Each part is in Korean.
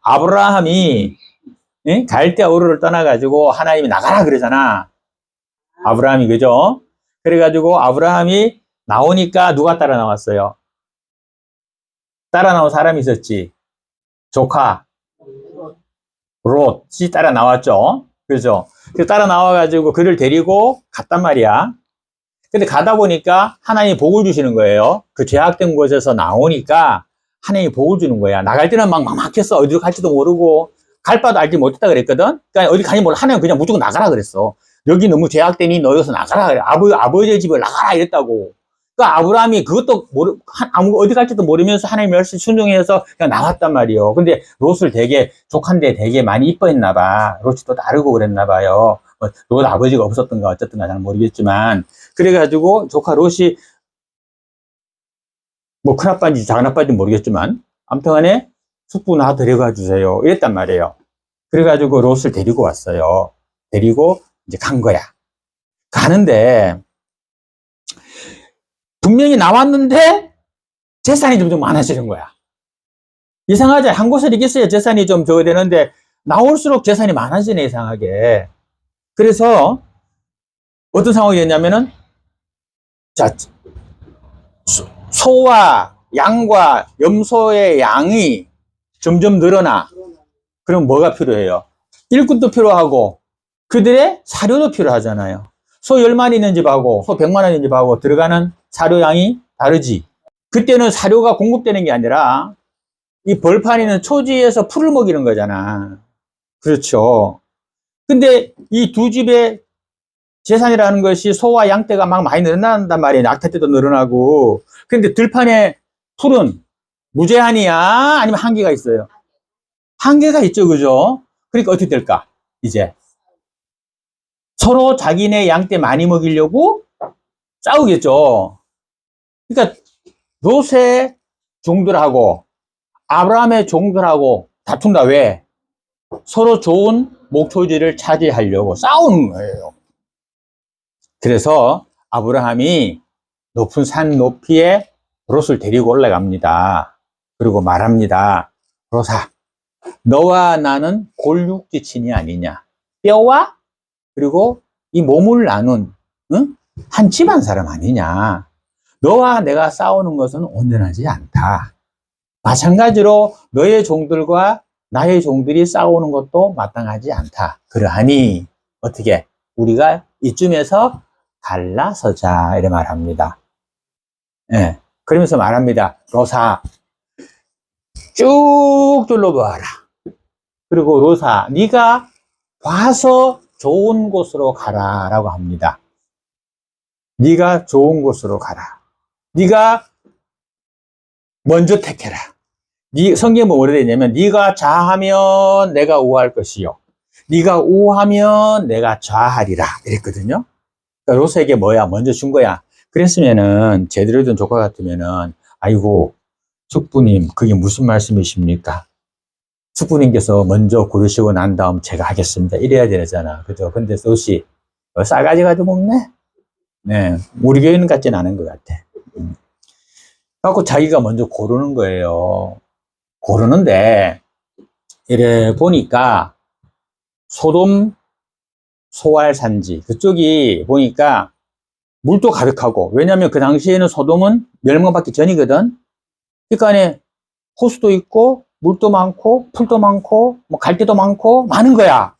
아브라함이 갈대 우르를 떠나가지고 하나님이 나가라 그러잖아. 아브라함이, 그죠? 그래가지고 아브라함이 나오니까 누가 따라 나왔어요? 따라 나온 사람이 있었지. 조카 롯이 따라 나왔죠. 그죠? 그 따라 나와가지고 그를 데리고 갔단 말이야. 근데 가다 보니까 하나님이 복을 주시는 거예요. 그 죄악된 곳에서 나오니까 하나님이 복을 주는 거야. 나갈 때는 막 막혔어. 어디로 갈지도 모르고 갈 바도 알지 못했다 그랬거든. 그러니까 어디 가니 몰라. 하나님 그냥 무조건 나가라 그랬어. 여기 너무 죄악되니 너 여기서 나가라 그래. 아버지의 집을 나가라 이랬다고. 그러니까 아브라함이 그것도 어디 갈지도 모르면서 하나님 말씀 순종해서 그냥 나왔단 말이에요. 근데 롯을 되게 조카인데 되게 많이 이뻐했나 봐. 롯이 또 다르고 그랬나 봐요. 롯 아버지가 없었던가 어쨌든가 잘 모르겠지만, 그래가지고 조카 롯이 뭐 큰아빠인지 작은아빠인지 모르겠지만 아무튼 간에 숙부 나 데려가 주세요 이랬단 말이에요. 그래가지고 롯을 데리고 왔어요. 데리고 이제 간 거야. 가는데 분명히 나왔는데 재산이 점점 많아지는 거야. 이상하지? 한 곳에 있겠어야 재산이 좀 적어야 되는데 나올수록 재산이 많아지네, 이상하게. 그래서 어떤 상황이 됐냐면은, 자, 소와 양과 염소의 양이 점점 늘어나. 그럼 뭐가 필요해요? 일꾼도 필요하고 그들의 사료도 필요하잖아요. 소 10마리 있는 집하고 소 100마리 있는 집하고 들어가는 사료양이 다르지. 그때는 사료가 공급되는 게 아니라 이 벌판에 있는 초지에서 풀을 먹이는 거잖아. 그렇죠. 근데 이 두 집의 재산이라는 것이 소와 양떼가 막 많이 늘어난단 말이에요. 낙타떼도 늘어나고. 근데 들판에 풀은 무제한이야? 아니면 한계가 있어요? 한계가 있죠, 그죠? 그러니까 어떻게 될까? 이제 서로 자기네 양떼 많이 먹이려고 싸우겠죠. 그러니까 롯의 종들하고 아브라함의 종들하고 다툰다. 왜? 서로 좋은 목초지를 차지하려고 싸우는 거예요. 그래서 아브라함이 높은 산 높이에 롯을 데리고 올라갑니다. 그리고 말합니다. 롯아, 너와 나는 골육지친이 아니냐. 뼈와 그리고 이 몸을 나눈 한 집안 사람 아니냐. 너와 내가 싸우는 것은 온전하지 않다. 마찬가지로 너의 종들과 나의 종들이 싸우는 것도 마땅하지 않다. 그러하니 어떻게 우리가 이쯤에서 갈라서자 이렇게 말합니다. 예. 그러면서 말합니다. 롯아, 쭉 둘러보아라. 그리고 롯아, 네가 봐서 좋은 곳으로 가라라고 합니다. 네가 좋은 곳으로 가라. 네가 먼저 택해라. 성경에 뭐라 되어 있냐면 네가 좌하면 내가 우할 것이요, 네가 우하면 내가 좌하리라 이랬거든요. 그러니까 롯에게 뭐야? 먼저 준 거야. 그랬으면은 제대로 된 조카 같으면은 아이고 숙부님 그게 무슨 말씀이십니까? 숙부님께서 먼저 고르시고 난 다음 제가 하겠습니다 이래야 되잖아, 그죠? 근데 롯이 싸가지 가지고 먹네. 네, 우리 교회는 같지는 않은 것 같아. 그래갖고 자기가 먼저 고르는 거예요. 고르는데 이래 보니까 소돔 소알 산지 그쪽이 보니까 물도 가득하고, 왜냐하면 그 당시에는 소돔은 멸망받기 전이거든. 그러니까 호수도 있고 물도 많고 풀도 많고 뭐 갈대도 많고 많은 거야.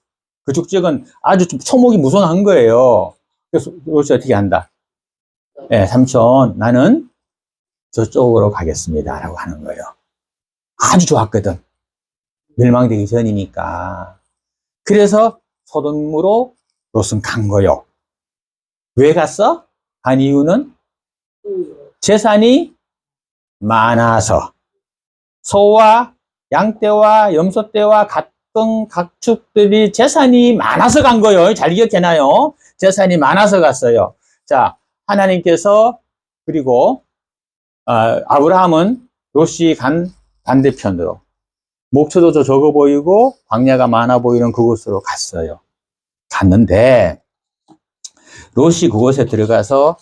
그쪽 지역은 아주 좀 초목이 무성한 거예요. 그래서 롯이 어떻게 한다? 네, 삼촌 나는 저쪽으로 가겠습니다 라고 하는 거예요. 아주 좋았거든. 멸망되기 전이니까. 그래서 소돔으로 롯은 간 거요. 왜 갔어? 간 이유는 재산이 많아서. 소와 양떼와 염소떼와 같은 가축들이 재산이 많아서 간 거예요. 잘 기억해놔요. 재산이 많아서 갔어요. 자, 하나님께서 그리고 아브라함은 롯이 간 반대편으로 목초도 적어 보이고 광야가 많아 보이는 그곳으로 갔어요. 갔는데 롯이 그곳에 들어가서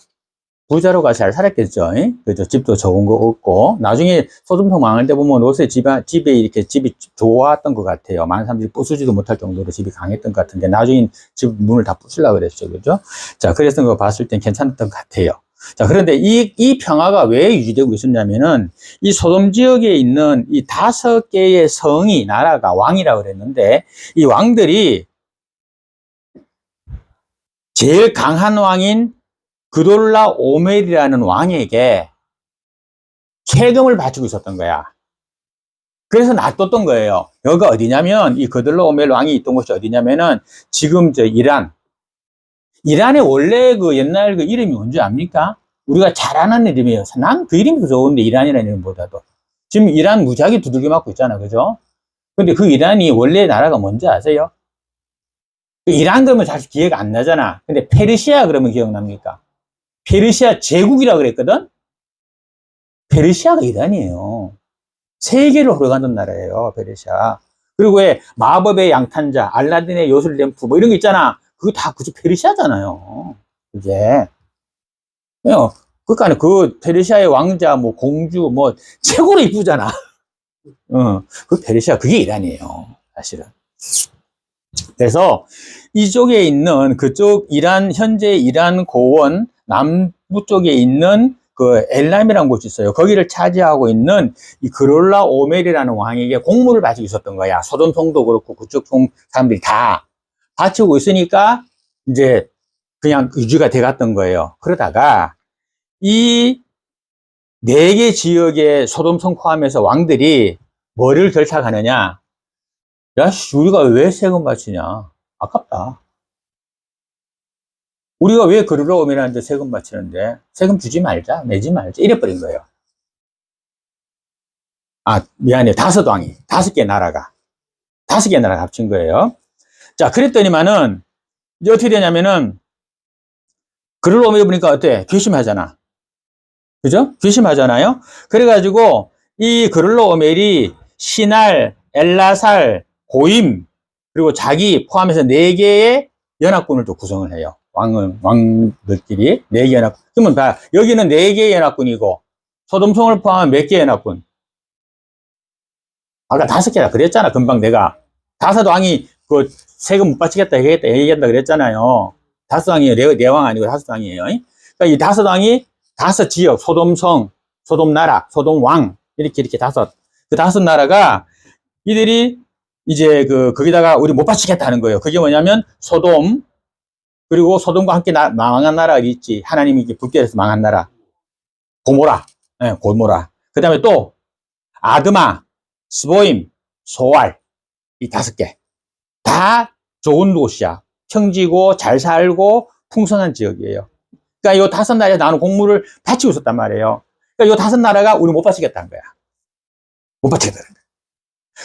부자로가 잘 살았겠죠. 그죠? 집도 좋은 거 없고. 나중에 소dom성 망할 때 보면 롯의 집에 이렇게 집이 좋았던 것 같아요. 많은 사람들이 부수지도 못할 정도로 집이 강했던 것 같은데, 나중에 집 문을 다 부수려고 그랬죠. 그죠? 자, 그랬던 거 봤을 땐 괜찮았던 것 같아요. 자, 그런데 이 평화가 왜 유지되고 있었냐면은, 이 소돔 지역에 있는 이 5개의 성이, 나라가 왕이라고 그랬는데, 이 왕들이 제일 강한 왕인 그돌라 오멜이라는 왕에게 세금을 바치고 있었던 거야. 그래서 놔뒀던 거예요. 여기가 어디냐면, 이 그돌라 오멜 왕이 있던 곳이 어디냐면은, 지금 이란의 원래 그 옛날 그 이름이 뭔지 압니까? 우리가 잘 아는 이름이에요. 난 그 이름이 더 좋은데, 이란이라는 이름보다도. 지금 이란 무지하게 두들겨 맞고 있잖아. 그죠? 근데 그 이란이 원래 나라가 뭔지 아세요? 이란 그러면 잘 기억 안 나잖아. 근데 페르시아 그러면 기억납니까? 페르시아 제국이라고 그랬거든? 페르시아가 이란이에요. 세계를 흐르가는 나라예요, 페르시아. 그리고 왜 마법의 양탄자, 알라딘의 요술램프 뭐 이런 거 있잖아. 그거 다 그저 페르시아잖아요. 그게. 그러니까 그 페르시아의 왕자, 뭐 공주, 뭐 최고로 이쁘잖아. 그 페르시아, 그게 이란이에요, 사실은. 그래서 이쪽에 있는 그쪽 현재 이란 고원 남부 쪽에 있는 그 엘람이라는 곳이 있어요. 거기를 차지하고 있는 이 그롤라 오멜이라는 왕에게 공물을 바치고 있었던 거야. 소돔성도 그렇고 그쪽 사람들이 다 바치고 있으니까 이제 그냥 유지가 돼 갔던 거예요. 그러다가 이 4개 지역의 소돔성 포함해서 왕들이 뭐를 결착하느냐? 야, 우리가 왜 세금 바치냐? 아깝다. 우리가 왜 그러러 오면한테 세금 바치는데? 세금 주지 말자, 내지 말자. 이래버린 거예요. 아, 미안해요. 5왕이. 5개 나라가. 5개 나라가 합친 거예요. 자, 그랬더니만은, 이제 어떻게 되냐면은, 그러러 오면 보니까 어때? 괘씸하잖아. 그죠? 괘씸하잖아요? 그래가지고, 이 그롤로 오멜이 신할, 엘라살, 고임, 그리고 자기 포함해서 4개의 연합군을 또 구성을 해요. 왕들끼리 4개 연합군. 그러면 봐. 여기는 4개의 연합군이고, 소돔성을 포함한 몇 개의 연합군? 아까 5개라 그랬잖아. 금방 내가. 5왕이 그 세금 못 바치겠다, 얘기한다 그랬잖아요. 5왕이에요. 네 왕 아니고 5왕이에요. 그러니까 이 5왕이 5지역, 소돔성, 소돔나라, 소돔왕, 이렇게 5. 그 5나라가 이들이 이제 거기다가 우리 못 바치겠다는 거예요. 그게 뭐냐면 소돔, 그리고 소돔과 함께 망한 나라가 있지. 하나님이 불길에서 망한 나라. 고모라. 네, 고모라. 그 다음에 또 아드마, 스보임, 소알. 이 5개. 다 좋은 곳이야. 평지고 잘 살고 풍성한 지역이에요. 그러니까 이 5나라에 나는 공물을 바치고 있었단 말이에요. 그러니까 이 5나라가 우리 못 바치겠다는 거야. 못 바치겠다는 거야.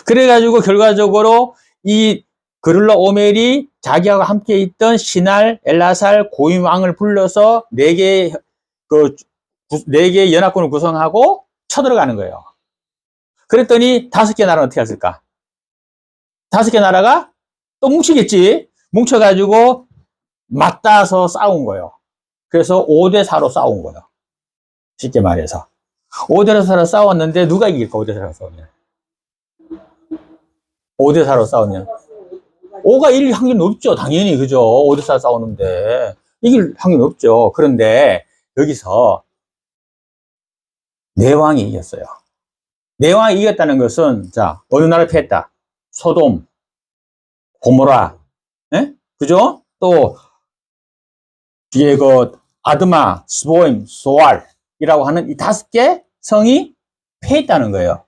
그래가지고 결과적으로 이 그룰라 오멜이 자기하고 함께 있던 신할, 엘라살, 고임왕을 불러서 4개, 4개 연합군을 구성하고 쳐들어가는 거예요. 그랬더니 5개 나라는 어떻게 했을까? 5개 나라가 또 뭉치겠지. 뭉쳐가지고 맞닿아서 싸운 거예요. 그래서 5대4로 싸운 거예요. 쉽게 말해서. 5대4로 싸웠는데 누가 이길까? 5대4로 싸우면. 5대4로 싸우면. 5가 이길 확률이 높죠. 당연히. 그죠? 5대4 싸우는데. 이길 확률이 높죠. 그런데 여기서 내왕이 이겼어요. 내왕이 이겼다는 것은, 자, 어느 나라 패했다? 소돔, 고모라, 예? 그죠? 또, 뒤에 아드마, 스보임, 소알이라고 하는 이 5개 성이 패했다는 거예요.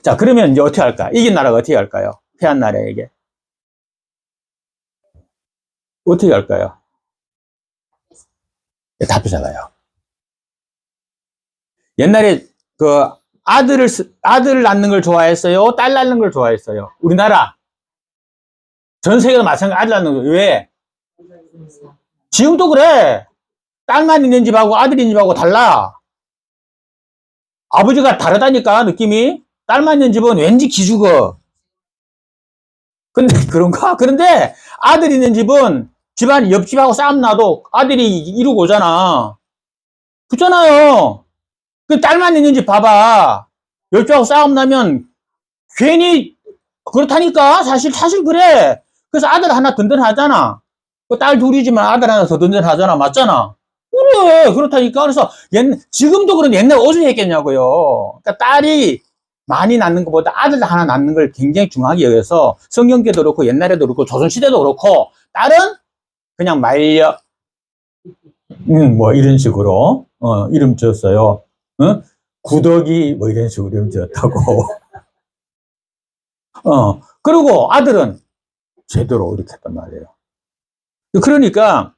자, 그러면 이제 어떻게 할까? 이긴 나라가 어떻게 할까요? 패한 나라에게. 어떻게 할까요? 다 뺏어가요. 옛날에 아들을 낳는 걸 좋아했어요? 딸 낳는 걸 좋아했어요? 우리나라. 전 세계도 마찬가지 아들 낳는 거. 왜? 지금도 그래. 딸만 있는 집하고 아들 있는 집하고 달라. 아버지가 다르다니까, 느낌이. 딸만 있는 집은 왠지 기죽어. 근데, 그런가? 그런데 아들 있는 집은 집안 옆집하고 싸움 나도 아들이 이루고 오잖아. 붙잖아요. 그 딸만 있는지 봐봐. 열조하고 싸움 나면 괜히 그렇다니까. 사실 그래. 그래서 아들 하나 든든하잖아. 그 딸 둘이지만 아들 하나 더 든든하잖아. 맞잖아. 그래. 그렇다니까. 그래서 지금도 그런데 옛날에 어디서 했겠냐고요. 그러니까 딸이 많이 낳는 것보다 아들 하나 낳는 걸 굉장히 중요하게 여겨서 성경 때도 그렇고 옛날에도 그렇고 조선시대도 그렇고 딸은 그냥 말려. 뭐 이런 식으로 이름 지었어요. 구더기 뭐 이런 식으로 이름 지었다고. 그리고 아들은 제대로 이렇게 했단 말이에요. 그러니까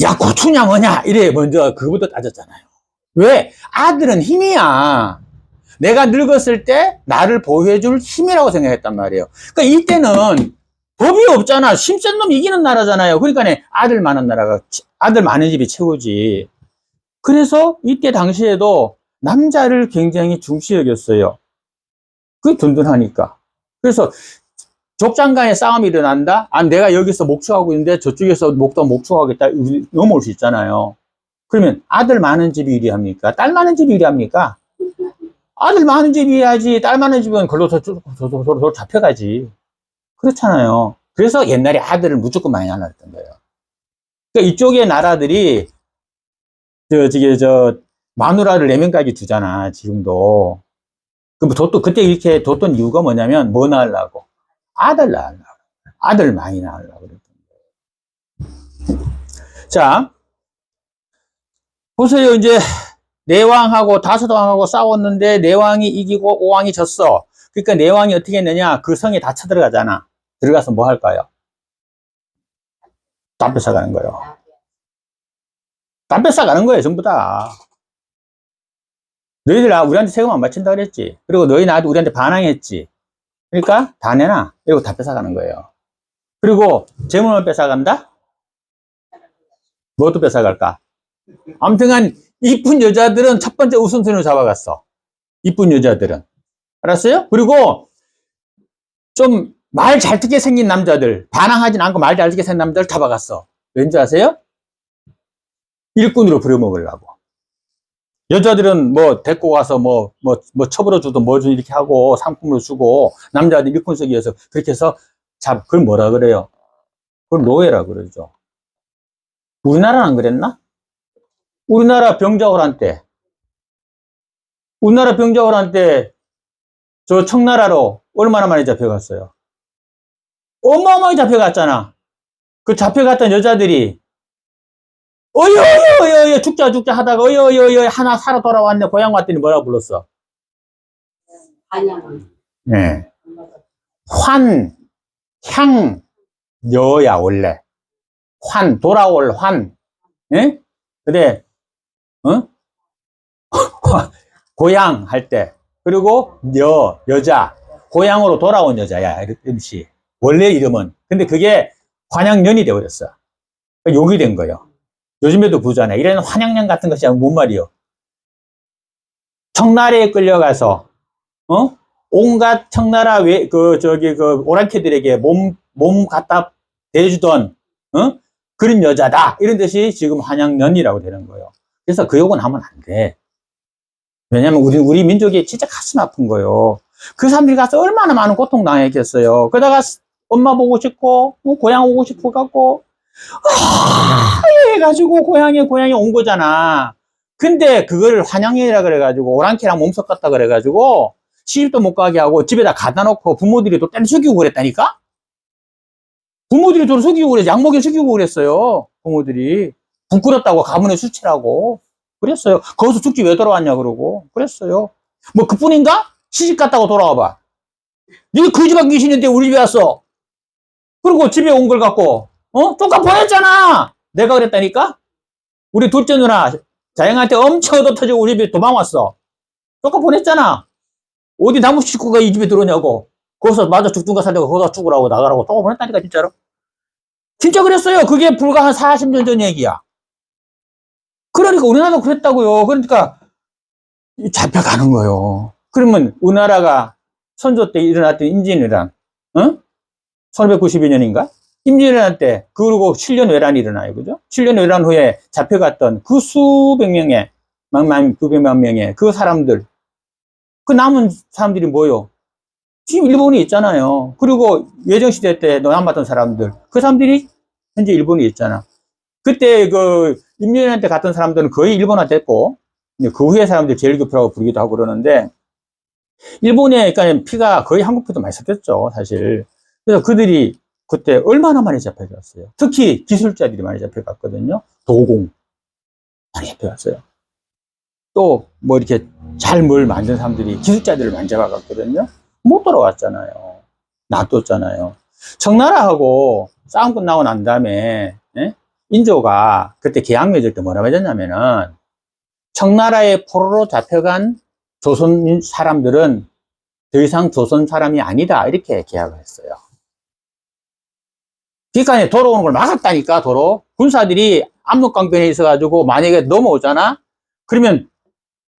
야 고추냐 뭐냐 이래 먼저 그거부터 따졌잖아요. 왜? 아들은 힘이야. 내가 늙었을 때 나를 보호해줄 힘이라고 생각했단 말이에요. 그러니까 이때는 법이 없잖아. 힘센 놈 이기는 나라잖아요. 그러니까 아들 많은 나라가, 아들 많은 집이 최고지. 그래서 이때 당시에도 남자를 굉장히 중시 여겼어요. 그게 든든하니까. 그래서 족장 간에 싸움이 일어난다? 아, 내가 여기서 목축하고 있는데 저쪽에서 목축하겠다. 넘어올 수 있잖아요. 그러면 아들 많은 집이 유리합니까? 딸 많은 집이 유리합니까? 아들 많은 집이 해야지. 딸 많은 집은 걸로 서로 잡혀가지. 그렇잖아요. 그래서 옛날에 아들을 무조건 많이 낳았던 거예요. 그러니까 이쪽의 나라들이 마누라를 4명까지 두잖아, 지금도. 그때 이렇게 뒀던 이유가 뭐냐면, 뭐 낳으려고? 아들 낳으려고. 아들 많이 낳으려고 그랬던 거예요. 자, 보세요. 이제, 내왕하고 다섯왕하고 싸웠는데, 내왕이 이기고 오왕이 졌어. 그러니까 내왕이 어떻게 했느냐? 그 성에 다 쳐들어가잖아. 들어가서 뭐 할까요? 다 뺏어가는 거예요. 다 뺏어가는 거예요, 전부 다. 너희들 우리한테 세금 안 바친다 그랬지. 그리고 너희 나한테 우리한테 반항했지. 그러니까 다 내놔. 이러고 다 뺏어가는 거예요. 그리고 재물을 뺏어간다? 뭐도 뺏어갈까? 아무튼간 이쁜 여자들은 첫 번째 우선순위로 잡아갔어. 이쁜 여자들은. 알았어요? 그리고 좀 말 잘 듣게 생긴 남자들, 반항하진 않고 말 잘 듣게 생긴 남자들 잡아갔어. 왠지 아세요? 일꾼으로 부려먹으려고. 여자들은 뭐 데리고 가서 뭐 처벌어 주든 뭐 좀 이렇게 하고 상품을 주고 남자들 일꾼석이 어서 그렇게 해서 그걸 뭐라 그래요? 그걸 노예라 그러죠. 우리나라는 안 그랬나? 우리나라 병자호란 때 저 청나라로 얼마나 많이 잡혀갔어요? 어마어마하게 잡혀갔잖아. 그 잡혀갔던 여자들이 어여 죽자 하다가 어여 하나 살아 돌아왔네. 고향 왔더니 뭐라고 불렀어? 네. 여야 원래 돌아올 예? 근데 고향 할 때 그리고 여자 고향으로 돌아온 여자야 MC 원래 이름은. 근데 그게 환양년이 되어버렸어. 욕이 된 거예요. 요즘에도 부자네. 이런 환양년 같은 것이 뭔 말이요? 청나라에 끌려가서 온갖 청나라 오랑캐들에게 몸 갖다 대주던 그런 여자다. 이런 뜻이 지금 환양년이라고 되는 거예요. 그래서 그 욕은 하면 안 돼. 왜냐면 우리 민족이 진짜 가슴 아픈 거예요. 그 사람들이 가서 얼마나 많은 고통 당했겠어요. 그러다가 엄마 보고 싶고 고향 오고 싶어 갖고 해가지고 고향에 온 거잖아. 근데 그걸 환양년이라 그래가지고 오랑캐랑 몸 섞었다 그래가지고 시집도 못 가게 하고 집에다 갖다 놓고 부모들이 또 때려 죽이고 그랬다니까? 부모들이 또 속이고 그랬어요. 약먹여 죽이고 그랬어요. 부모들이. 부끄럽다고 가문의 수치라고. 그랬어요. 거기서 죽지 왜 돌아왔냐 그러고. 그랬어요. 뭐 그뿐인가? 시집 갔다고 돌아와봐. 네가 그 집안 귀신인데 우리 집에 왔어. 그리고 집에 온 걸 갖고 조카 보냈잖아. 내가 그랬다니까? 우리 둘째 누나 자영한테 엄청 얻어터지고 우리 집에 도망왔어. 조카 보냈잖아. 어디 나무 식구가 이 집에 들어오냐고. 거기서 맞아 죽든가 살든가 거기다 죽으라고 나가라고 조카 보냈다니까 진짜로. 진짜 그랬어요. 그게 불과 한 40년 전 얘기야. 그러니까 우리나라도 그랬다고요. 그러니까 잡혀가는 거예요. 그러면 우리나라가 선조 때 일어났던 임진왜란 1592년인가? 임진왜란 때, 그리고 7년 외란이 일어나요. 그죠? 7년 외란 후에 잡혀갔던 그 수백 명의, 수백만 명의 그 사람들, 그 남은 사람들이 뭐요? 지금 일본에 있잖아요. 그리고 외정시대 때 노예받던 사람들, 그 사람들이 현재 일본에 있잖아. 그때 그 임진왜란 때 갔던 사람들은 거의 일본화 됐고, 그 후에 사람들 제일교표라고 부르기도 하고 그러는데, 일본에 그러니까 피가 거의 한국 피도 많이 섞였죠, 사실. 그래서 그들이 그때 얼마나 많이 잡혀갔어요. 특히 기술자들이 많이 잡혀갔거든요. 도공 많이 잡혀갔어요. 또 뭐 이렇게 잘 뭘 만든 사람들이 기술자들을 많이 잡아갔거든요. 못 돌아왔잖아요. 놔뒀잖아요. 청나라하고 싸움 끝나고 난 다음에 인조가 그때 계약 맺을 때 뭐라고 했냐면은, 청나라의 포로로 잡혀간 조선 사람들은 더 이상 조선 사람이 아니다, 이렇게 계약을 했어요. 그러니까 돌아오는 걸 막았다니까. 도로 군사들이 압록강변에 있어가지고 만약에 넘어오잖아, 그러면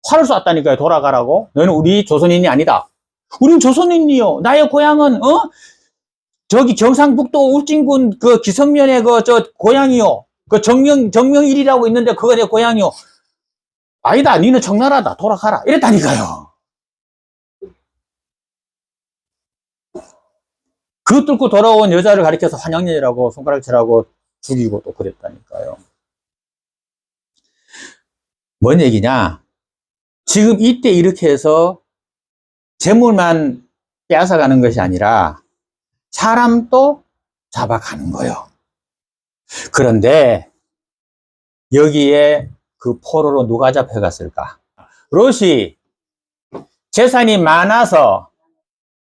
활을 쐈다니까요. 돌아가라고. 너는 우리 조선인이 아니다. 우린 조선인이요. 나의 고향은 저기 경상북도 울진군 그 기성면에 그 저 고향이요. 그 정명일이라고 있는데 그거 내 고향이요. 아니다. 니는 청나라다. 돌아가라. 이랬다니까요. 그거 뚫고 돌아온 여자를 가리켜서 환양년이라고 손가락질하고 죽이고 또 그랬다니까요. 뭔 얘기냐? 지금 이때 이렇게 해서 재물만 빼앗아가는 것이 아니라 사람도 잡아가는 거예요. 그런데 여기에 그 포로로 누가 잡혀갔을까? 롯이 재산이 많아서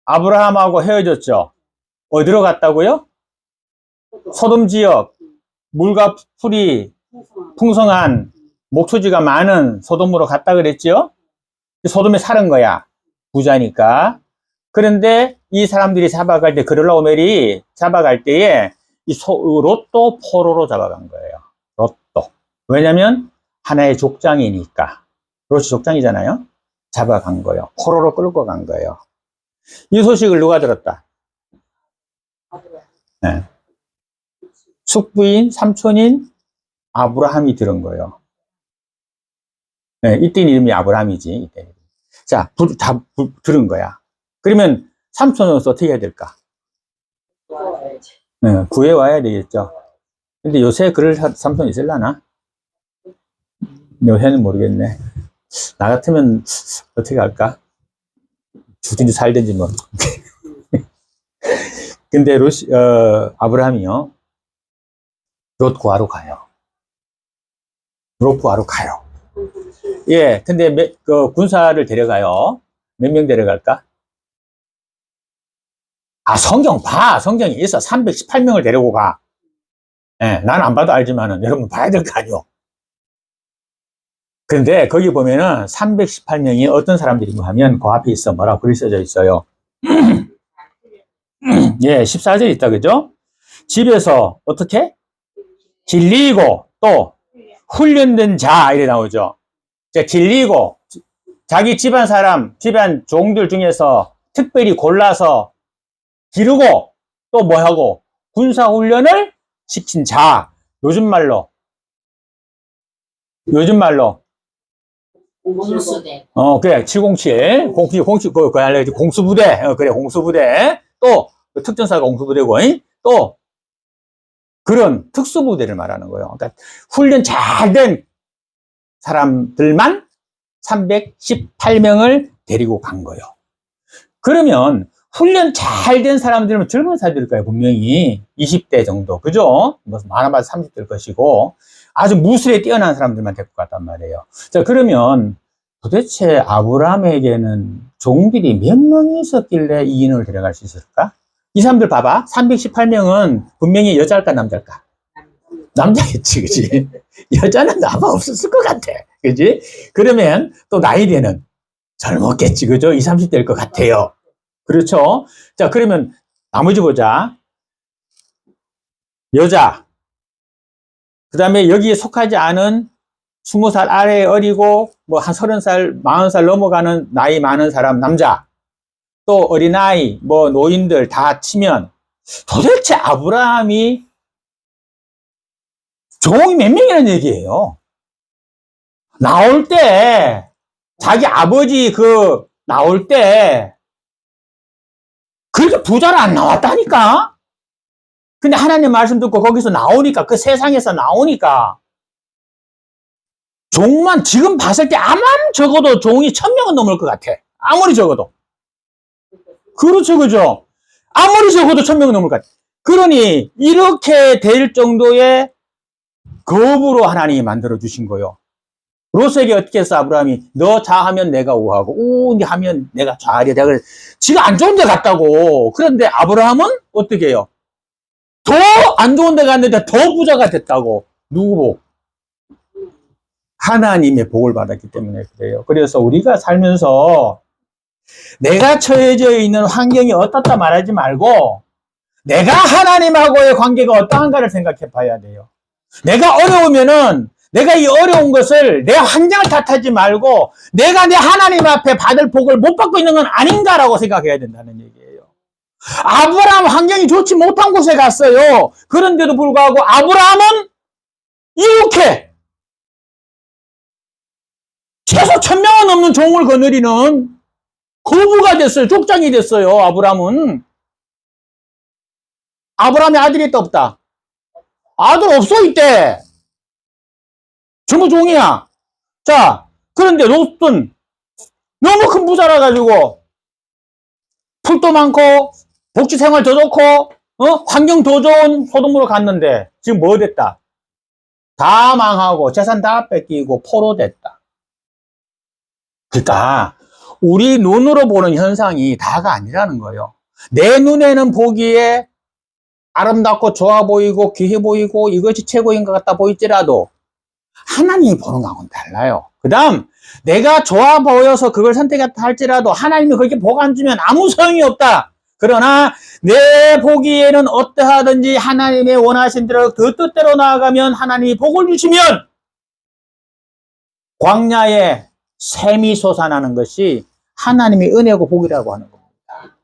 아브라함하고 헤어졌죠. 어디로 갔다고요? 소돔 지역, 물과 풀이 풍성한 목초지가 많은 소돔으로 갔다 그랬죠. 소돔에 살은 거야. 부자니까. 그런데 이 사람들이 잡아갈 때, 그르라오멜이 잡아갈 때에 롯도 포로로 잡아간 거예요. 롯도. 왜냐면 하나의 족장이니까. 롯이 족장이잖아요. 잡아간 거예요. 포로로 끌고 간 거예요. 이 소식을 누가 들었다? 네. 숙부인, 삼촌인 아브라함이 들은 거예요. 네, 이때 이름이 아브라함이지. 이때. 자, 다 들은 거야. 그러면 삼촌으로서 어떻게 해야 될까? 네, 구해와야 되겠죠. 근데 요새 그럴 삼촌 있을라나? 요새는 모르겠네. 나 같으면 어떻게 할까? 죽든지 살든지 뭐. 근데 아브라함이요. 롯 구하러 가요. 롯 구하러 가요. 예, 근데 그 군사를 데려가요. 몇 명 데려갈까? 아, 성경에 있어. 318명을 데리고 가. 예, 난 안 봐도 알지만은 여러분 봐야 될 거 아니요. 근데 거기 보면은 318명이 어떤 사람들인가 하면 그 앞에 있어. 뭐라고 글이 써져 있어요. 예, 14절 있다, 그죠? 집에서 어떻게? 길리고 또 훈련된 자, 이래 나오죠. 길리고 자기 집안 집안 종들 중에서 특별히 골라서 기르고 또 뭐하고 군사훈련을 시킨 자. 요즘 말로 공수대. 그래, 707 공수부대. 그래, 공수부대. 또 특전사가 공수부대고, 또 그런 특수부대를 말하는 거예요. 그러니까 훈련 잘 된 사람들만 318명을 데리고 간 거예요. 그러면 훈련 잘 된 사람들은 젊은 사람들일 거예요. 분명히 20대 정도, 그죠? 많아봐서 30대일 것이고 아주 무술에 뛰어난 사람들만 데리고 갔단 말이에요. 자, 그러면 도대체 아브라함에게는 종들이 몇 명이 있었길래 이 인원을 데려갈 수 있을까? 이 사람들 봐봐. 318명은 분명히 여자일까 남자일까? 남자겠지, 그치? 여자는 아마 없었을 것 같아. 그치? 그러면 또 나이대는 젊었겠지, 그죠? 20, 30대일 것 같아요. 그렇죠? 자, 그러면 나머지 보자. 여자. 그 다음에 여기에 속하지 않은 20살 아래 어리고 뭐 한 30살, 40살 넘어가는 나이 많은 사람, 남자. 또 어린아이, 뭐 노인들 다 치면 도대체 아브라함이 종이 몇 명이라는 얘기예요. 나올 때, 자기 아버지 나올 때, 그렇게 부자로 안 나왔다니까? 근데 하나님 말씀 듣고 거기서 나오니까, 그 세상에서 나오니까, 종만 지금 봤을 때 아무리 적어도 종이 1000명은 넘을 것 같아. 아무리 적어도. 그렇죠, 그죠? 아무리 적어도 1000명은 넘을 것 같아. 그러니, 이렇게 될 정도의 거부로 하나님이 만들어주신 거요. 롯에게 어떻게 했어, 아브라함이? 너 좌하면 내가 우하고, 우 하면 내가 좌하리라. 내가 지가 안 좋은 데 갔다고. 그런데 아브라함은 어떻게 해요? 더 안 좋은 데 갔는데 더 부자가 됐다고. 누구 복? 하나님의 복을 받았기 때문에 그래요. 그래서 우리가 살면서 내가 처해져 있는 환경이 어떻다 말하지 말고 내가 하나님하고의 관계가 어떠한가를 생각해 봐야 돼요. 내가 어려우면은 내가 이 어려운 것을 내 환경을 탓하지 말고 내가 내 하나님 앞에 받을 복을 못 받고 있는 건 아닌가라고 생각해야 된다는 얘기예요. 아브라함 환경이 좋지 못한 곳에 갔어요. 그런데도 불구하고 아브라함은 이렇게 최소 1000명은 넘는 종을 거느리는 거부가 됐어요. 족장이 됐어요. 아브라함은. 아브라함의 아들이 있다 없다? 아들 없어 이때. 전부 종이야. 자, 그런데 롯은 너무 큰 부자라 가지고 풀도 많고 복지 생활 더 좋고 환경 더 좋은 소돔으로 갔는데 지금 뭐 됐다? 다 망하고 재산 다 뺏기고 포로 됐다. 그러니까 우리 눈으로 보는 현상이 다가 아니라는 거예요. 내 눈에는 보기에 아름답고 좋아 보이고 귀해 보이고 이것이 최고인 것 같다 보일지라도 하나님이 보는 거하고는 달라요. 그 다음 내가 좋아 보여서 그걸 선택했다 할지라도 하나님이 그렇게 복 안 주면 아무 소용이 없다. 그러나 내 보기에는 어떠하든지 하나님의 원하신 대로 그 뜻대로 나아가면 하나님이 복을 주시면 광야에 샘이 솟아나는 것이 하나님의 은혜고 복이라고 하는 겁니다.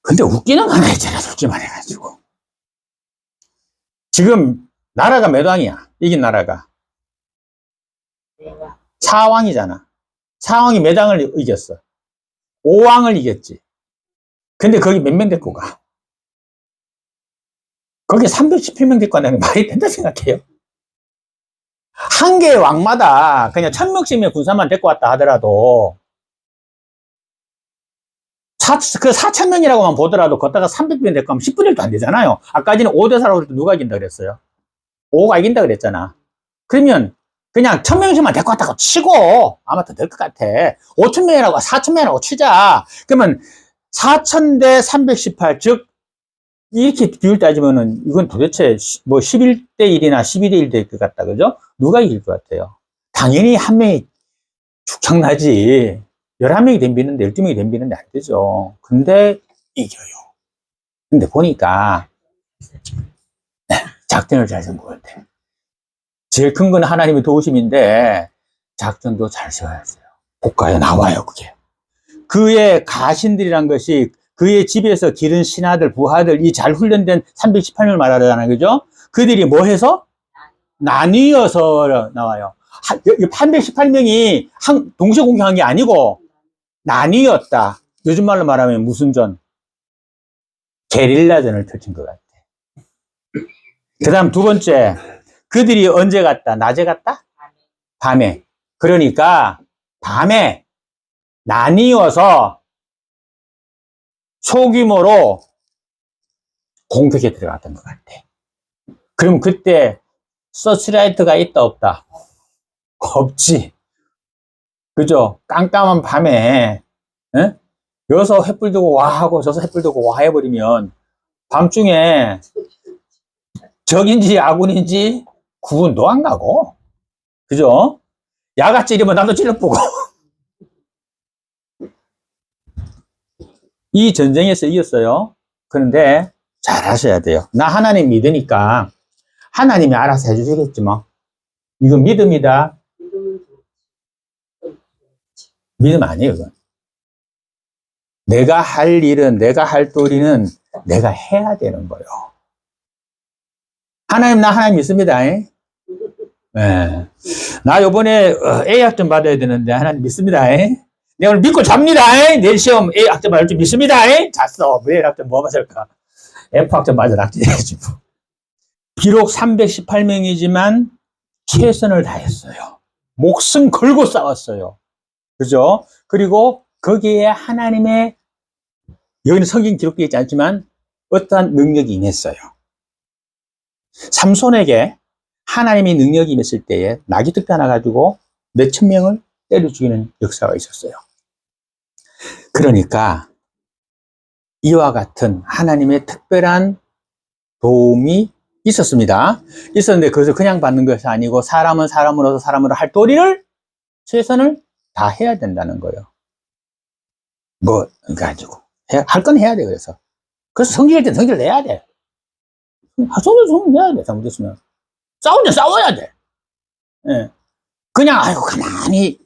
근데 웃기는 거 하나 있잖아, 솔직히 말해가지고. 지금 나라가 몇 왕이야? 이긴 나라가. 사왕이잖아. 사왕이 몇 왕을 이겼어? 5왕을 이겼지. 근데 거기 몇 명 데리고 가? 거기 318명 데리고 간다는 게 말이 된다 생각해요? 한 개의 왕마다 그냥 1000명씩의 군사만 데리고 왔다 하더라도 그 4000명이라고만 보더라도 걷다가 300명 데리고 가면 10분의 1도 안 되잖아요. 아까 전에 5대4라고 그럴 때 누가 이긴다 그랬어요? 5가 이긴다 그랬잖아. 그러면 그냥 1000명씩만 데리고 왔다고 치고 아마 더 될 것 같아. 5000명이라고 4000명이라고 치자. 그러면 4000대 318, 즉 이렇게 비율 따지면은 이건 도대체 뭐 11대 1이나 12대 1 될 것 같다, 그죠? 누가 이길 것 같아요? 당연히 한 명이 죽창나지. 11명이 덤비는데 12명이 덤비는데 안 되죠. 근데 이겨요. 근데 보니까 작전을 잘 쓴 것 같아요. 제일 큰 건 하나님의 도우심인데 작전도 잘 세워야 돼요. 복가에 나와요, 그게. 그의 가신들이란 것이 그의 집에서 기른 신하들, 부하들, 이 잘 훈련된 318명을 말하잖아요, 그죠? 그들이 뭐 해서? 나뉘어서 나와요. 318명이 동시에 공격한 게 아니고 나뉘었다. 요즘 말로 말하면 무슨 전? 게릴라전을 펼친 것 같아. 그 다음 두 번째, 그들이 언제 갔다? 낮에 갔다? 밤에. 그러니까 밤에 나뉘어서 소규모로 공격에 들어갔던 것 같아. 그럼 그때 서치라이트가 있다 없다? 없지. 그죠? 깜깜한 밤에 여기서 횃불 들고 와 하고 저서 횃불 들고 와 해버리면 밤중에 적인지 아군인지 구분도 안 가고, 그죠? 야가 찌르면 나도 찔러보고. 이 전쟁에서 이겼어요. 그런데 잘 하셔야 돼요. 나 하나님 믿으니까 하나님이 알아서 해주시겠지 뭐. 이건 믿음이다. 믿음 아니에요, 이건. 내가 할 일은, 내가 할 도리는 내가 해야 되는 거예요. 하나님, 나 하나님 믿습니다. 네. 나 요번에 A 학점 받아야 되는데 하나님 믿습니다. 내가 오늘 믿고 잡니다. 내일 시험 A 학점 받을 줄 믿습니다. 잤어. 왜 학점 뭐 받을까? F 학점 맞아 낙지해야지. 비록 318명이지만 최선을 다했어요. 목숨 걸고 싸웠어요. 그죠? 그리고 거기에 하나님의, 여기는 성경 기록되어 있지 않지만 어떠한 능력이 임했어요. 삼손에게 하나님의 능력이 임했을 때에 나귀 뚝배 하나 가지고 몇천 명을 때려 죽이는 역사가 있었어요. 그러니까 이와 같은 하나님의 특별한 도움이 있었습니다. 있었는데 그것을 그냥 받는 것이 아니고 사람은 사람으로서 사람으로 할 도리를, 최선을 다 해야 된다는 거예요. 뭐 가지고 할 건 해야 돼. 그래서 성질일 땐 성질 내야 돼. 성질 내야 돼. 잘못했으면 싸울 때 싸워야 돼. 예. 그냥 아이고 가만히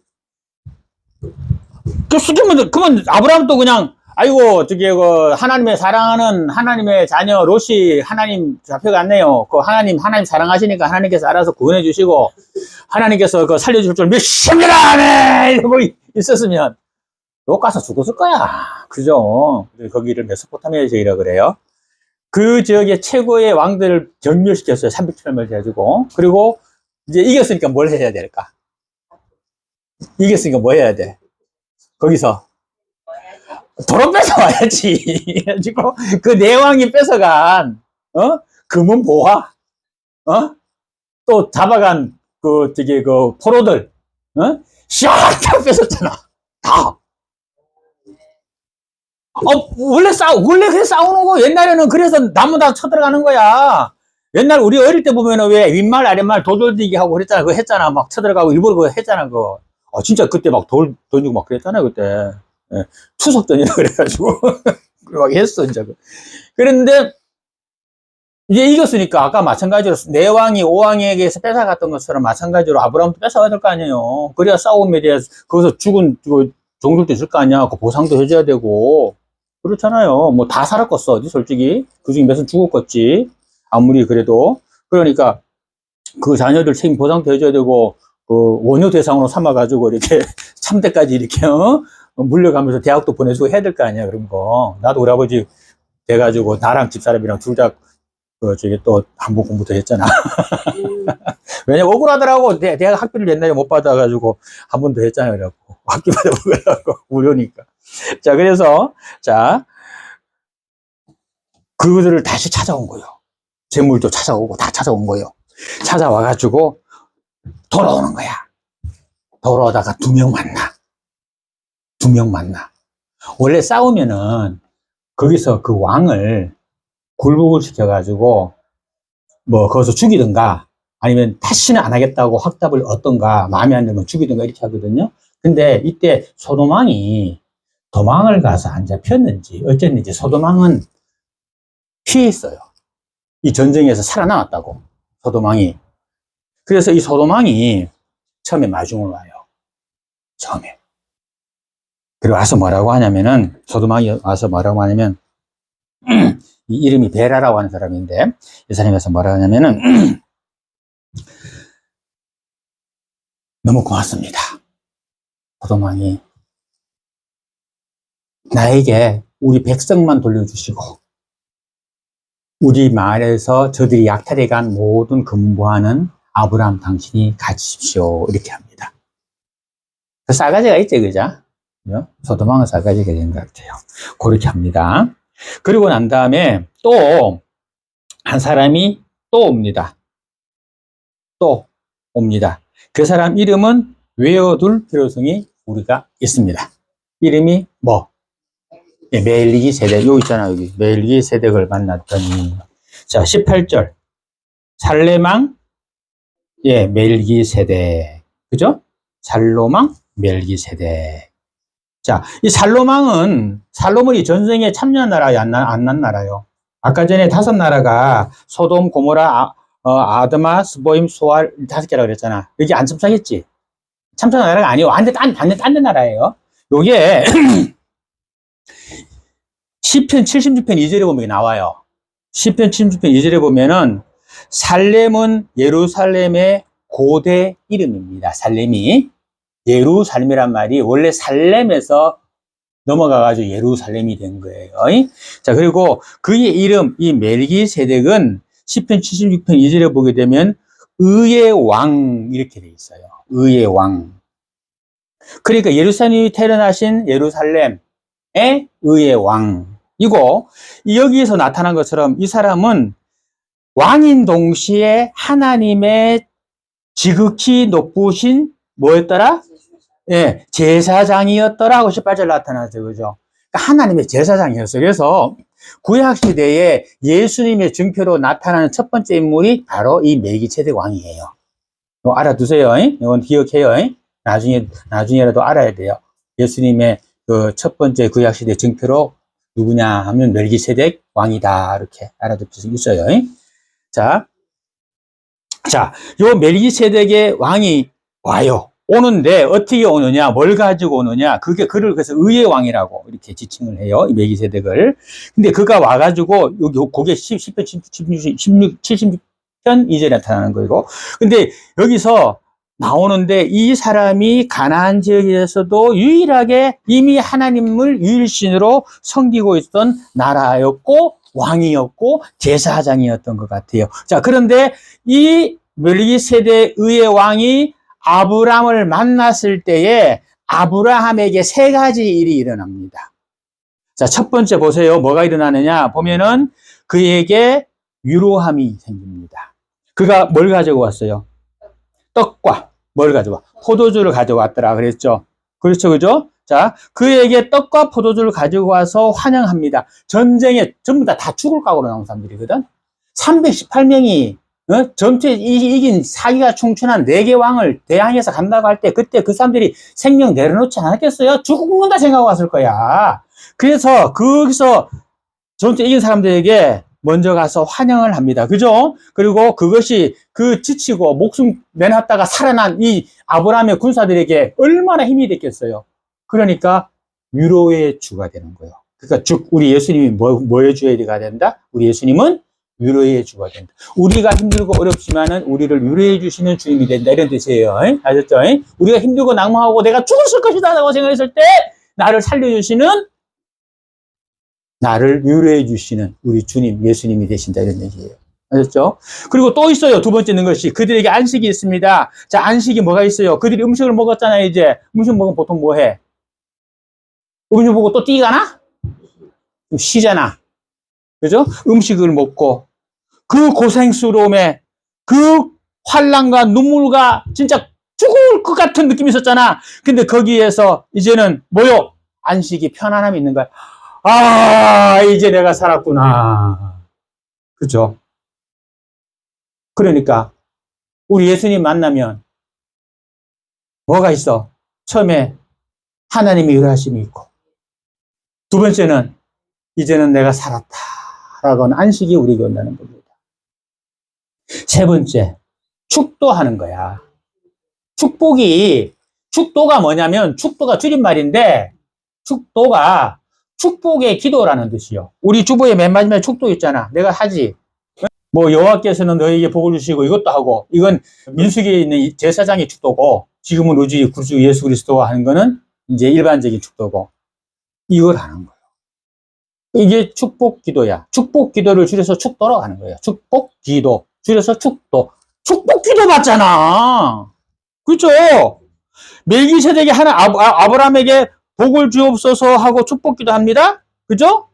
그러면 아브라함도 그냥 아이고 저기 하나님의 사랑하는 하나님의 자녀 롯이 하나님 잡혀갔네요. 그 하나님 사랑하시니까 하나님께서 알아서 구원해 주시고 하나님께서 그 살려주실 줄 믿습니다. 네! 이러고 있었으면 롯 가서 죽었을 거야. 그죠? 거기를 메소포타미아 지역이라고 그래요. 그 지역의 최고의 왕들을 경멸시켰어요. 300명을 해가지고. 그리고 이제 이겼으니까 뭘 해야 될까? 이겼으니까 뭐 해야 돼? 거기서 도로 뺏어와야지. 해가지고 그 내왕이 뺏어간 금은 보화, 또 잡아간 그 포로들, 샥 뺏었잖아. 다. 원래 그래 싸우는 거. 옛날에는 그래서 나무 다 쳐들어가는 거야. 옛날 우리 어릴 때 보면은 왜 윗말 아랫말 돌돌리기 하고 그랬잖아. 그거 했잖아. 막 쳐들어가고 일부러 그거 했잖아. 그거. 진짜 그때 막 돌 던지고 막 그랬잖아요. 그때. 예. 추석전이라 그래가지고. 막 했어, 진짜. 그랬는데, 이제 이겼으니까 아까 마찬가지로 내왕이 오왕에게서 뺏어갔던 것처럼 마찬가지로 아브라함도 뺏어가야 될 거 아니에요. 그래야 싸움에 대해서 거기서 죽은 종들도 있을 거 아니야. 그 보상도 해줘야 되고. 그렇잖아요. 뭐 다 살았겠어, 솔직히. 그 중에 몇은 죽었겠지. 아무리 그래도. 그러니까 그 자녀들 책임 보상도 해줘야 되고, 그 원효 대상으로 삼아가지고 이렇게 참대까지 이렇게, 물려가면서 대학도 보내주고 해야 될 거 아니야, 그런 거. 나도 우리 아버지 돼가지고 나랑 집사람이랑 둘 다 또 한 번 공부 더 했잖아. 왜냐면 억울하더라고. 대학 학비를 옛날에 못 받아가지고 한 번 더 했잖아요. 그래갖고. 학비 받아보려고. 무료니까. 자, 그래서, 그들을 다시 찾아온 거예요. 재물도 찾아오고 다 찾아온 거예요. 찾아와가지고 돌아오는 거야. 돌아오다가 두 명 만나. 원래 싸우면은 거기서 그 왕을 굴복을 시켜가지고 뭐 거기서 죽이든가 아니면 다시는 안 하겠다고 확답을 얻던가 마음에 안 들면 죽이든가 이렇게 하거든요. 근데 이때 소돔왕이 도망을 가서 안 잡혔는지 어쨌는지 소돔왕은 피했어요. 이 전쟁에서 살아남았다고, 소돔왕이. 그래서 이 소돔왕이 처음에 마중을 와요. 처음에. 그리고 와서 뭐라고 하냐면은, 소돔왕이 와서 뭐라고 하냐면, 이 이름이 베라라고 하는 사람인데, 이 사람이 와서 뭐라고 하냐면은, 너무 고맙습니다. 소돔왕이 나에게 우리 백성만 돌려주시고, 우리 마을에서 저들이 약탈해간 모든 금보화는 아브라함 당신이 가지십시오. 이렇게 합니다. 그 싸가지가 있지, 그죠? 소돔왕은 싸가지가 있는 것 같아요. 그렇게 합니다. 그리고 난 다음에 또 한 사람이 또 옵니다. 그 사람 이름은 외워둘 필요성이 우리가 있습니다. 이름이 뭐? 멜기세덱. 여기 있잖아, 여기. 멜기세덱을 만났더니. 자, 18절. 살레망, 멜기세덱. 그죠? 살로망, 멜기세덱. 자, 이 살로몬이 전쟁에 참여한 나라야, 안 난 나라요. 아까 전에 5나라가 소돔, 고모라, 아드마, 스보임, 소알 5개라고 그랬잖아. 여기 안 참석했지? 참석한 나라가 아니에요. 완전 딴 데 나라예요. 요게 시편 76편 2절에 보면 나와요. 시편 76편 2절에 보면은 살렘은 예루살렘의 고대 이름입니다. 살렘이. 예루살렘이란 말이 원래 살렘에서 넘어가가지고 예루살렘이 된 거예요. 자, 그리고 그의 이름, 이 멜기세덱은 시편 76편 2절에 보게 되면 의의 왕, 이렇게 돼 있어요. 의의 왕. 그러니까 예루살렘이 태어나신 예루살렘의 의의 왕이고, 여기에서 나타난 것처럼 이 사람은 왕인 동시에 하나님의 지극히 높으신 뭐였더라? 예, 제사장이었더라고 18절 나타나죠. 그죠? 그러니까 하나님의 제사장이었어요. 그래서 구약시대에 예수님의 증표로 나타나는 첫 번째 인물이 바로 이 멜기세덱 왕이에요. 이거 알아두세요. 이건 기억해요. 나중에라도 알아야 돼요. 예수님의 그 첫 번째 구약시대 증표로 누구냐 하면 멜기세덱 왕이다. 이렇게 알아둘 수 있어요. 자, 요 멜기세덱의 왕이 와요. 오는데 어떻게 오느냐, 뭘 가지고 오느냐, 그를 그래서 의의 왕이라고 이렇게 지칭을 해요, 이 멜기세덱을. 근데 그가 와가지고 그게 10편 76편 2절에 나타나는 거고. 근데 여기서 나오는데 이 사람이 가나안 지역에서도 유일하게 이미 하나님을 유일신으로 섬기고 있던 나라였고 왕이었고 제사장이었던 것 같아요. 자, 그런데 이 멜기세덱 의의 왕이 아브라함을 만났을 때에 아브라함에게 세 가지 일이 일어납니다. 자, 첫 번째 보세요. 뭐가 일어나느냐 보면은 그에게 위로함이 생깁니다. 그가 뭘 가지고 왔어요? 떡과 뭘 가져와? 포도주를 가져왔더라 그랬죠. 그렇죠, 그죠? 자, 그에게 떡과 포도주를 가지고 와서 환영합니다. 전쟁에 전부 다 죽을 각오로 나온 사람들이거든. 318명이 전투에 이긴 사기가 충천한 4개 왕을 대항해서 간다고 할 때 그때 그 사람들이 생명 내려놓지 않았겠어요? 죽는다 생각하고 왔을 거야. 그래서 거기서 전투에 이긴 사람들에게 먼저 가서 환영을 합니다. 그죠? 그리고 그것이 그 지치고 목숨 내놨다가 살아난 이 아브라함의 군사들에게 얼마나 힘이 됐겠어요. 그러니까 위로의 주가 되는 거예요. 그러니까 우리 예수님이 뭐의 주가 된다? 우리 예수님은 위로의 주가 된다. 우리가 힘들고 어렵지만은 우리를 위로해 주시는 주님이 된다. 이런 뜻이에요. 아셨죠? 우리가 힘들고 낙망하고 내가 죽었을 것이다 라고 생각했을 때 나를 살려주시는, 나를 위로해 주시는 우리 주님, 예수님이 되신다. 이런 얘기예요. 아셨죠? 그리고 또 있어요. 두 번째 있는 것이 그들에게 안식이 있습니다. 자, 안식이 뭐가 있어요? 그들이 음식을 먹었잖아요. 이제 음식 먹으면 보통 뭐 해? 음식 먹고 또 뛰가나? 쉬잖아. 그죠? 음식을 먹고 그 고생스러움에 그 환난과 눈물과 진짜 죽을 것 같은 느낌이 있었잖아. 근데 거기에서 이제는 뭐요? 안식이, 편안함이 있는 거야. 아, 이제 내가 살았구나. 그죠? 그러니까 우리 예수님 만나면 뭐가 있어? 처음에 하나님의 일하심이 있고, 두 번째는 이제는 내가 살았다 라고 하는 안식이 우리에게 온다는 겁니다. 세 번째, 축도하는 거야. 축도가 뭐냐면, 축도가 줄임말인데, 축도가 축복의 기도라는 뜻이요. 우리 주보에 맨 마지막에 축도 있잖아. 내가 하지. 뭐 여호와께서는 너에게 복을 주시고 이것도 하고, 이건 민수기에 있는 제사장의 축도고, 지금은 우리 구주 예수 그리스도가 하는 거는 이제 일반적인 축도고, 이걸 하는 거예요. 이게 축복 기도야. 축복 기도를 줄여서 축도로 가는 거예요. 축복 기도 줄여서 축도. 축복 기도 받잖아. 그렇죠? 멜기세덱이 아브라함에게 복을 주옵소서 하고 축복 기도합니다. 그죠?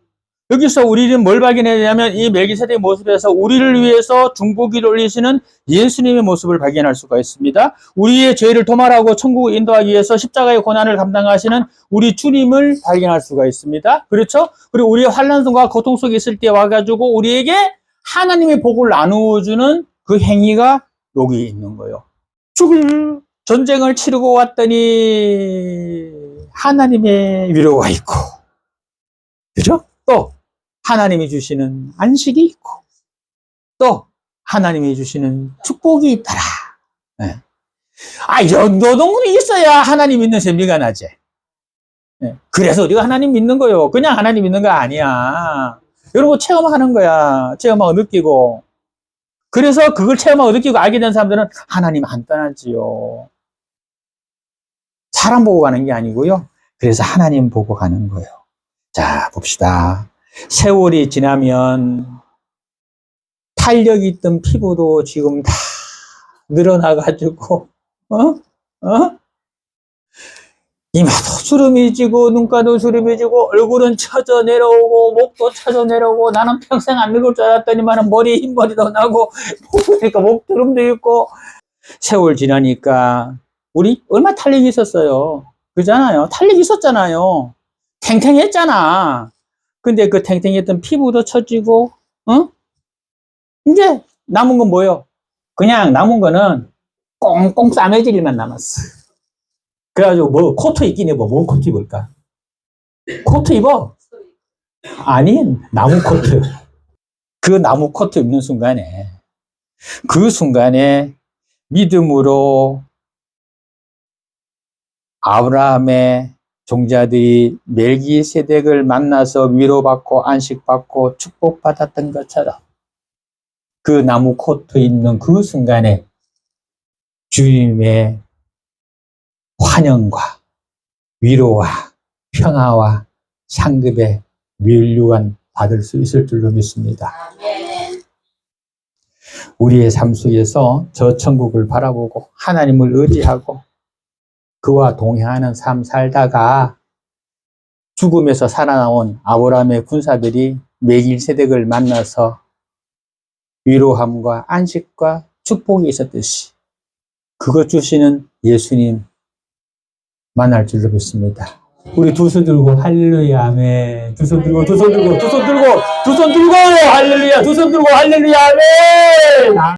여기서 우리는 뭘 발견해야 되냐면 이 멜기세덱의 모습에서 우리를 위해서 중보기를 올리시는 예수님의 모습을 발견할 수가 있습니다. 우리의 죄를 도말하고 천국을 인도하기 위해서 십자가의 고난을 감당하시는 우리 주님을 발견할 수가 있습니다. 그렇죠? 그리고 우리의 환난과 고통 속에 있을 때 와가지고 우리에게 하나님의 복을 나누어주는 그 행위가 여기 있는 거예요. 전쟁을 치르고 왔더니 하나님의 위로가 있고, 그죠? 또 하나님이 주시는 안식이 있고, 또 하나님이 주시는 축복이 있더라. 네. 이 정도 동물이 있어야 하나님 믿는 재미가 나지. 예. 그래서 우리가 하나님 믿는 거요. 그냥 하나님 믿는 거 아니야. 이런 거 체험하는 거야. 체험하고 느끼고. 그래서 그걸 체험하고 느끼고 알게 된 사람들은 하나님 안 떠나지요. 사람 보고 가는 게 아니고요. 그래서 하나님 보고 가는 거예요. 자, 봅시다. 세월이 지나면 탄력이 있던 피부도 지금 다 늘어나가지고, 이마도 주름이 지고, 눈가도 주름이 지고, 얼굴은 처져 내려오고, 목도 처져 내려오고, 나는 평생 안 늙을 줄 알았더니만 머리에 흰머리도 나고, 그러니까 목주름도 있고, 세월 지나니까, 우리 얼마 탄력이 있었어요. 그잖아요. 탄력이 있었잖아요. 탱탱했잖아. 근데 그 탱탱했던 피부도 처지고, 이제 남은 건 뭐예요? 그냥 남은 거는 꽁꽁 싸매질 일만 남았어. 그래가지고 뭐 코트 입긴 입어. 뭔 코트 입을까? 코트 입어? 아니, 나무 코트. 그 나무 코트 입는 순간에 그 순간에 믿음으로 아브라함의 종자들이 멜기세덱을 만나서 위로받고 안식받고 축복받았던 것처럼 그 나무 코트 있는 그 순간에 주님의 환영과 위로와 평화와 상급의 면류관 받을 수 있을 줄로 믿습니다. 우리의 삶 속에서 저 천국을 바라보고 하나님을 의지하고 그와 동행하는 삶 살다가 죽음에서 살아나온 아브라함의 군사들이 멜기세덱을 만나서 위로함과 안식과 축복이 있었듯이 그것 주시는 예수님 만날 줄로 믿습니다. 우리 두 손 들고 할렐루야 아멘. 두 손 들고 할렐루야. 두 손 들고 할렐루야 아멘.